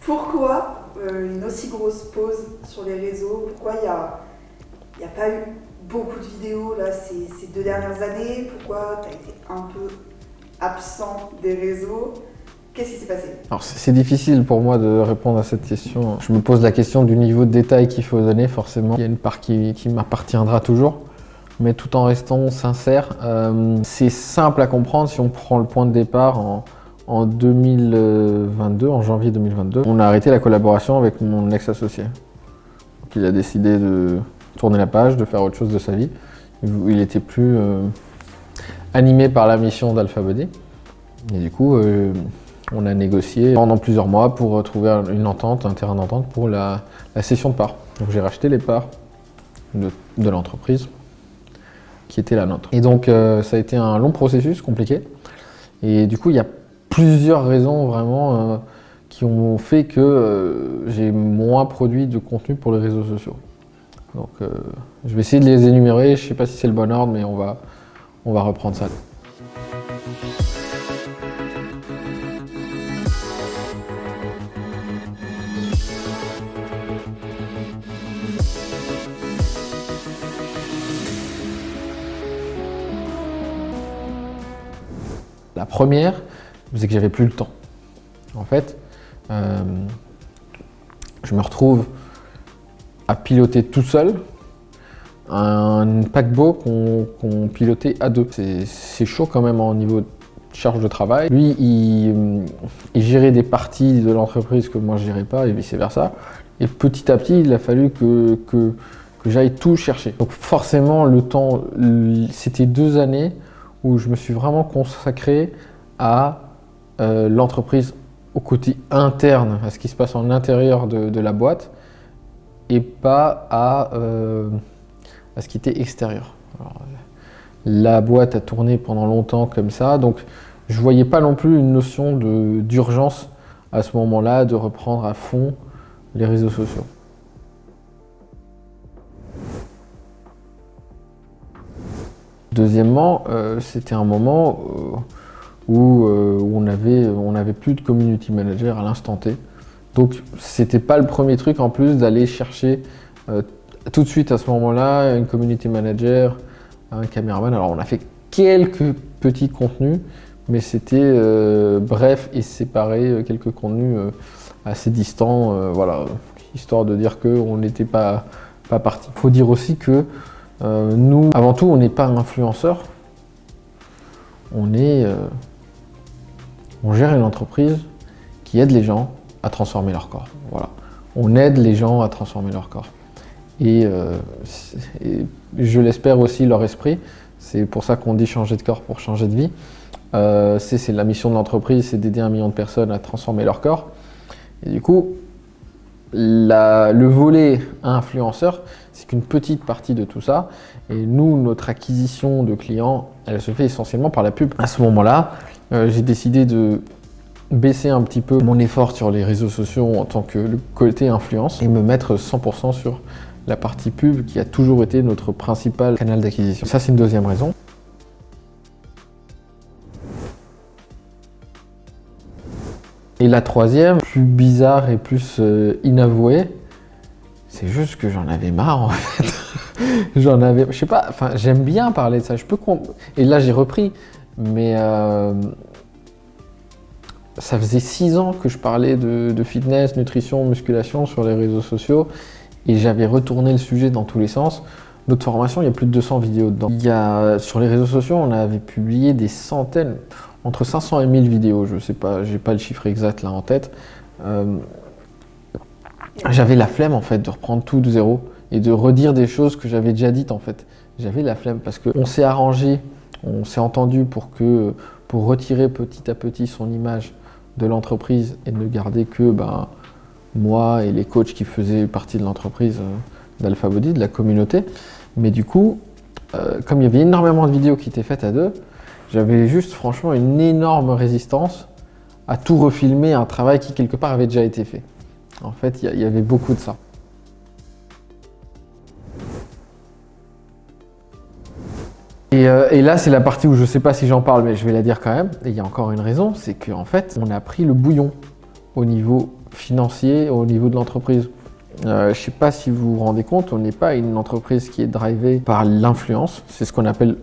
Pourquoi une aussi grosse pause sur les réseaux? Pourquoi il n'y a pas eu beaucoup de vidéos là, ces 2 dernières années? Pourquoi tu as été un peu absent des réseaux? Qu'est-ce qui s'est passé? Alors c'est difficile pour moi de répondre à cette question. Je me pose la question du niveau de détail qu'il faut donner, forcément. Il y a une part qui m'appartiendra toujours, mais tout en restant sincère. C'est simple à comprendre si on prend le point de départ en 2022, en janvier 2022. On a arrêté la collaboration avec mon ex-associé. Donc, il a décidé de tourner la page, de faire autre chose de sa vie. Il n'était plus animé par la mission d'Alphabody. Et du coup, on a négocié pendant plusieurs mois pour trouver une entente, un terrain d'entente pour la cession de parts. Donc j'ai racheté les parts de l'entreprise qui était la nôtre. Et donc ça a été un long processus, compliqué. Et du coup, il y a plusieurs raisons vraiment qui ont fait que j'ai moins produit de contenu pour les réseaux sociaux. Donc je vais essayer de les énumérer, je ne sais pas si c'est le bon ordre, mais on va reprendre ça. La première, c'est que j'avais plus le temps. En fait, je me retrouve à piloter tout seul un paquebot qu'on pilotait à 2. C'est chaud quand même au niveau de charge de travail. Lui, il gérait des parties de l'entreprise que moi je gérais pas et vice versa. Et petit à petit, il a fallu que j'aille tout chercher. Donc forcément, le temps, c'était 2 années où je me suis vraiment consacré à l'entreprise, au côté interne, à ce qui se passe en l'intérieur de la boîte, et pas à ce qui était extérieur. Alors, la boîte a tourné pendant longtemps comme ça, donc je ne voyais pas non plus une notion d'urgence à ce moment-là de reprendre à fond les réseaux sociaux. Deuxièmement, c'était un moment où on avait plus de community manager à l'instant T. Donc c'était pas le premier truc en plus d'aller chercher tout de suite à ce moment-là une community manager, un caméraman. Alors on a fait quelques petits contenus, mais c'était bref et séparé, quelques contenus assez distants, voilà, histoire de dire qu'on n'était pas parti. Il faut dire aussi que nous, avant tout, on n'est pas influenceurs. On gère une entreprise qui aide les gens à transformer leur corps. Voilà. On aide les gens à transformer leur corps. Et je l'espère aussi leur esprit. C'est pour ça qu'on dit changer de corps pour changer de vie. C'est la mission de l'entreprise, c'est d'aider 1 million de personnes à transformer leur corps. Et du coup, le volet influenceur, c'est qu'une petite partie de tout ça. Et nous, notre acquisition de clients, elle se fait essentiellement par la pub. À ce moment-là, j'ai décidé de baisser un petit peu mon effort sur les réseaux sociaux en tant que le côté influence et me mettre 100% sur la partie pub qui a toujours été notre principal canal d'acquisition. Ça, c'est une deuxième raison. Et la troisième, plus bizarre et plus inavouée, c'est juste que j'en avais marre en fait. Je sais pas, enfin j'aime bien parler de ça, et là j'ai repris, mais ça faisait 6 ans que je parlais de fitness, nutrition, musculation sur les réseaux sociaux, et j'avais retourné le sujet dans tous les sens. Notre formation, il y a plus de 200 vidéos dedans. Sur les réseaux sociaux, on avait publié des centaines, entre 500 et 1000 vidéos, je sais pas, j'ai pas le chiffre exact là en tête. J'avais la flemme en fait de reprendre tout de zéro et de redire des choses que j'avais déjà dites en fait. J'avais la flemme parce qu'on s'est arrangé, on s'est entendu pour retirer petit à petit son image de l'entreprise et ne garder que moi et les coachs qui faisaient partie de l'entreprise d'Alphabody, de la communauté. Mais du coup, comme il y avait énormément de vidéos qui étaient faites à 2, j'avais juste franchement une énorme résistance à tout refilmer, un travail qui quelque part avait déjà été fait. En fait, il y avait beaucoup de ça. Et là, c'est la partie où je ne sais pas si j'en parle, mais je vais la dire quand même. Et il y a encore une raison, c'est qu'en fait, on a pris le bouillon au niveau financier au niveau de l'entreprise. Je ne sais pas si vous vous rendez compte, on n'est pas une entreprise qui est drivée par l'influence. C'est ce qu'on appelle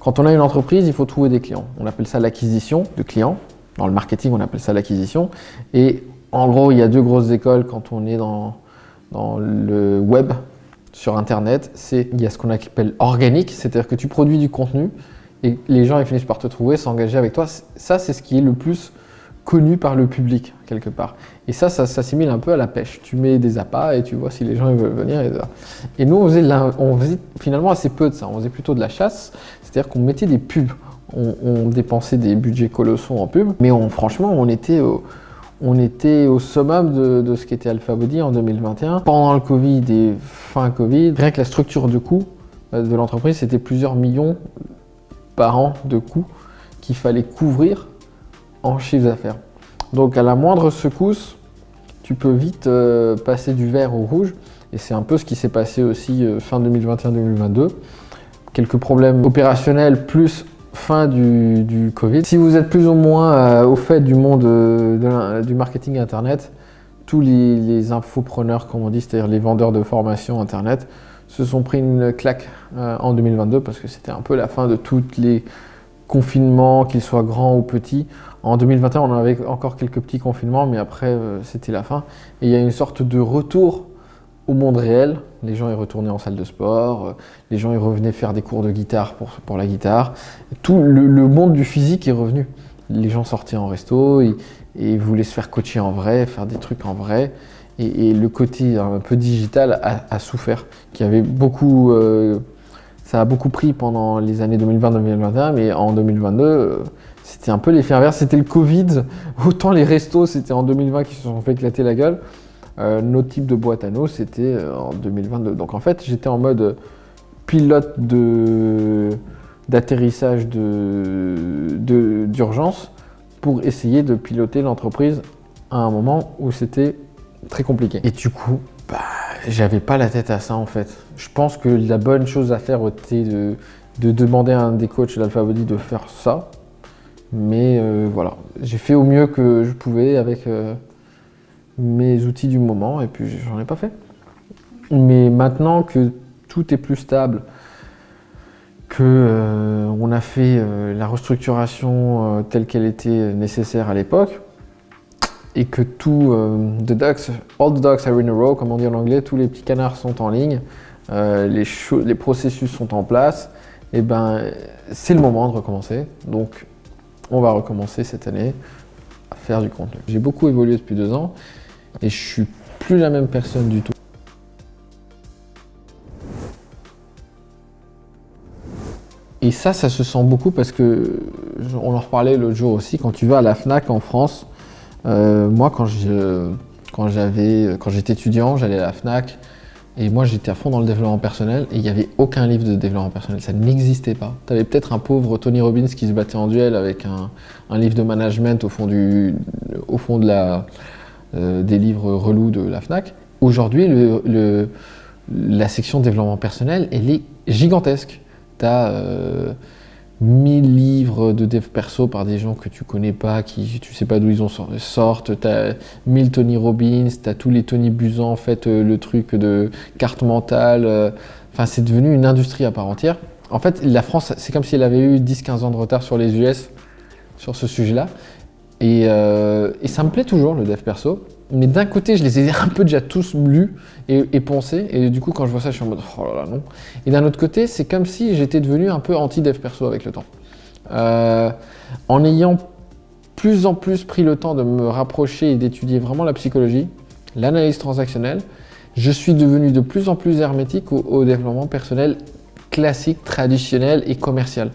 Quand on a une entreprise, il faut trouver des clients. On appelle ça l'acquisition de clients. Dans le marketing, on appelle ça l'acquisition. Et en gros, il y a 2 grosses écoles quand on est dans le web, sur Internet. Il y a ce qu'on appelle organique, c'est-à-dire que tu produis du contenu et les gens ils finissent par te trouver, s'engager avec toi. Ça, c'est ce qui est le plus connu par le public, quelque part. Et ça s'assimile un peu à la pêche. Tu mets des appâts et tu vois si les gens ils veulent venir. Et nous, on faisait finalement assez peu de ça. On faisait plutôt de la chasse, c'est-à-dire qu'on mettait des pubs. On dépensait des budgets colossaux en pub, mais franchement, on était au summum de ce qu'était Alpha Body en 2021. Pendant le Covid et fin Covid, rien que la structure de coûts de l'entreprise, c'était plusieurs millions par an de coûts qu'il fallait couvrir en chiffre d'affaires. Donc à la moindre secousse, tu peux vite passer du vert au rouge. Et c'est un peu ce qui s'est passé aussi fin 2021-2022. Quelques problèmes opérationnels plus fin du Covid. Si vous êtes plus ou moins au fait du monde du marketing Internet, tous les infopreneurs, comme on dit, c'est-à-dire les vendeurs de formation Internet, se sont pris une claque en 2022 parce que c'était un peu la fin de tous les confinements, qu'ils soient grands ou petits. En 2021, on avait encore quelques petits confinements, mais après, c'était la fin. Et il y a une sorte de retour au monde réel. Les gens y retournaient en salle de sport, les gens y revenaient faire des cours de guitare pour la guitare. Tout le monde du physique est revenu. Les gens sortaient en resto et voulaient se faire coacher en vrai, faire des trucs en vrai. Et le côté un peu digital a souffert, qui avait beaucoup, ça a beaucoup pris pendant les années 2020-2021, mais en 2022, c'était un peu l'effet inverse. C'était le Covid, autant les restos, c'était en 2020 qui se sont fait éclater la gueule. Nos types de boîtes à nous, c'était en 2022. Donc en fait, j'étais en mode pilote d'atterrissage d'urgence pour essayer de piloter l'entreprise à un moment où c'était très compliqué. Et du coup, j'avais pas la tête à ça en fait. Je pense que la bonne chose à faire était de demander à un des coachs d'Alpha Body de faire ça. Mais voilà, j'ai fait au mieux que je pouvais avec mes outils du moment et puis j'en ai pas fait. Mais maintenant que tout est plus stable, que on a fait la restructuration telle qu'elle était nécessaire à l'époque et que tout all the ducks are in a row, comme on dit en anglais, tous les petits canards sont en ligne, les processus sont en place, et c'est le moment de recommencer. Donc on va recommencer cette année à faire du contenu. J'ai beaucoup évolué depuis 2 ans et je suis plus la même personne du tout. Et ça se sent beaucoup parce que, on en reparlait l'autre jour aussi, quand tu vas à la Fnac en France, moi quand j'étais étudiant, j'allais à la Fnac et moi j'étais à fond dans le développement personnel et il n'y avait aucun livre de développement personnel, ça n'existait pas. Tu avais peut-être un pauvre Tony Robbins qui se battait en duel avec un livre de management au fond des livres relous de la Fnac. Aujourd'hui, la section développement personnel, elle est gigantesque. Tu as 1000 livres de dev perso par des gens que tu connais pas, qui tu sais pas d'où ils sortent. Tu as 1000 Tony Robbins, tu as tous les Tony Buzan, en fait, le truc de carte mentale. Enfin, c'est devenu une industrie à part entière. En fait, la France, c'est comme si elle avait eu 10-15 ans de retard sur les US sur ce sujet-là. Et ça me plaît toujours, le dev perso. Mais d'un côté, je les ai un peu déjà tous lus et poncés. Et du coup, quand je vois ça, je suis en mode oh là là, non. Et d'un autre côté, c'est comme si j'étais devenu un peu anti-dev perso avec le temps. En ayant plus en plus pris le temps de me rapprocher et d'étudier vraiment la psychologie, l'analyse transactionnelle, je suis devenu de plus en plus hermétique au développement personnel classique, traditionnel et commercial.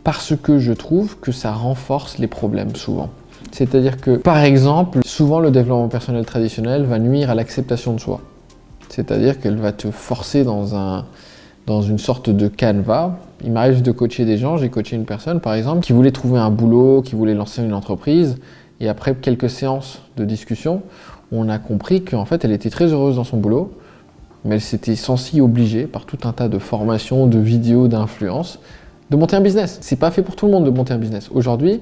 Parce que je trouve que ça renforce les problèmes souvent. C'est-à-dire que, par exemple, souvent le développement personnel traditionnel va nuire à l'acceptation de soi. C'est-à-dire qu'elle va te forcer dans une sorte de canevas. Il m'arrive de coacher des gens, j'ai coaché une personne par exemple qui voulait trouver un boulot, qui voulait lancer une entreprise. Et après quelques séances de discussion, on a compris qu'en fait elle était très heureuse dans son boulot, mais elle s'était sentie obligée par tout un tas de formations, de vidéos, d'influence, de monter un business. C'est pas fait pour tout le monde de monter un business. Aujourd'hui,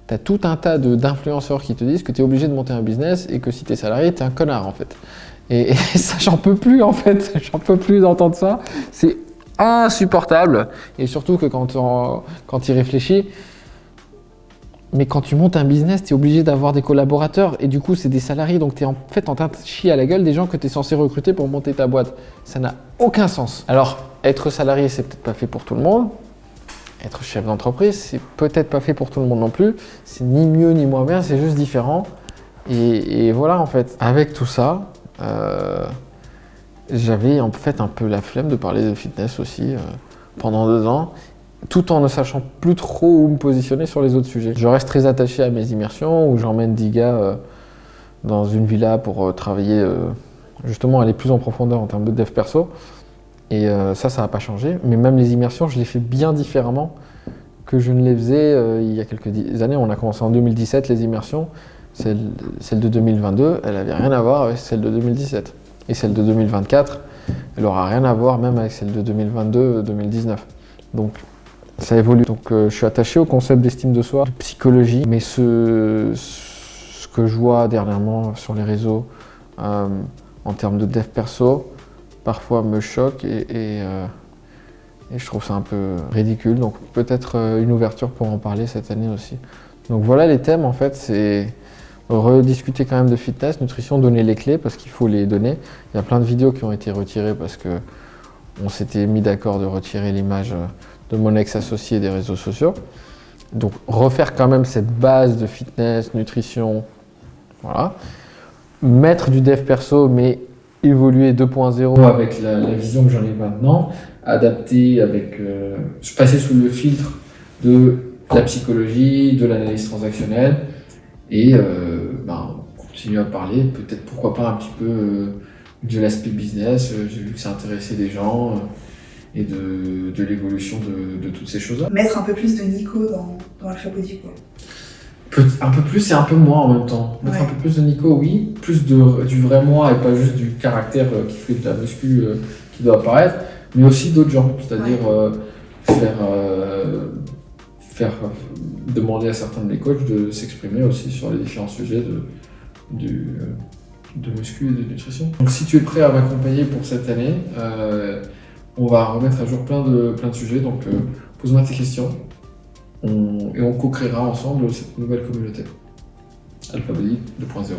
tu as tout un tas d'influenceurs qui te disent que tu es obligé de monter un business et que si tu es salarié, tu es un connard en fait. Et ça, j'en peux plus en fait, j'en peux plus d'entendre ça. C'est insupportable. Et surtout que quand tu y réfléchis, mais quand tu montes un business, tu es obligé d'avoir des collaborateurs et du coup, c'est des salariés. Donc, tu es en fait en train de chier à la gueule des gens que tu es censé recruter pour monter ta boîte. Ça n'a aucun sens. Alors, être salarié, c'est peut-être pas fait pour tout le monde. Être chef d'entreprise, c'est peut-être pas fait pour tout le monde non plus. C'est ni mieux ni moins bien, c'est juste différent. Et voilà, en fait, avec tout ça, j'avais en fait un peu la flemme de parler de fitness aussi pendant 2 ans, tout en ne sachant plus trop où me positionner sur les autres sujets. Je reste très attaché à mes immersions où j'emmène 10 gars dans une villa pour travailler, justement aller plus en profondeur en termes de dev perso. Et ça n'a pas changé. Mais même les immersions, je les fais bien différemment que je ne les faisais il y a quelques années. On a commencé en 2017 les immersions. Celle de 2022, elle n'avait rien à voir avec celle de 2017. Et celle de 2024, elle n'aura rien à voir même avec celle de 2022-2019. Donc ça évolue. Donc je suis attaché au concept d'estime de soi, de psychologie, mais ce que je vois dernièrement sur les réseaux en termes de dev perso, parfois me choque et je trouve ça un peu ridicule. Donc peut-être une ouverture pour en parler cette année aussi. Donc voilà les thèmes en fait, c'est rediscuter quand même de fitness, nutrition, donner les clés parce qu'il faut les donner. Il y a plein de vidéos qui ont été retirées parce que on s'était mis d'accord de retirer l'image de mon ex-associé des réseaux sociaux. Donc refaire quand même cette base de fitness, nutrition, voilà. Mettre du dev perso mais évoluer 2.0 avec la vision que j'en ai maintenant, adapter avec, passer sous le filtre de la psychologie, de l'analyse transactionnelle et continuer à parler, peut-être pourquoi pas un petit peu de l'aspect business. J'ai vu que ça intéressait des gens et de l'évolution de toutes ces choses-là. Mettre un peu plus de Nico dans Alpha Body, quoi. Un peu plus et un peu moins en même temps. Mettre un peu plus de Nico, oui. Plus du vrai moi et pas juste du caractère qui fait de la muscu qui doit apparaître. Mais aussi d'autres gens. C'est-à-dire faire demander à certains de mes coachs de s'exprimer aussi sur les différents sujets de muscu et de nutrition. Donc si tu es prêt à m'accompagner pour cette année, on va remettre à jour plein de sujets. Donc pose-moi tes questions. Et on co-créera ensemble cette nouvelle communauté. Alpha Body 2.0.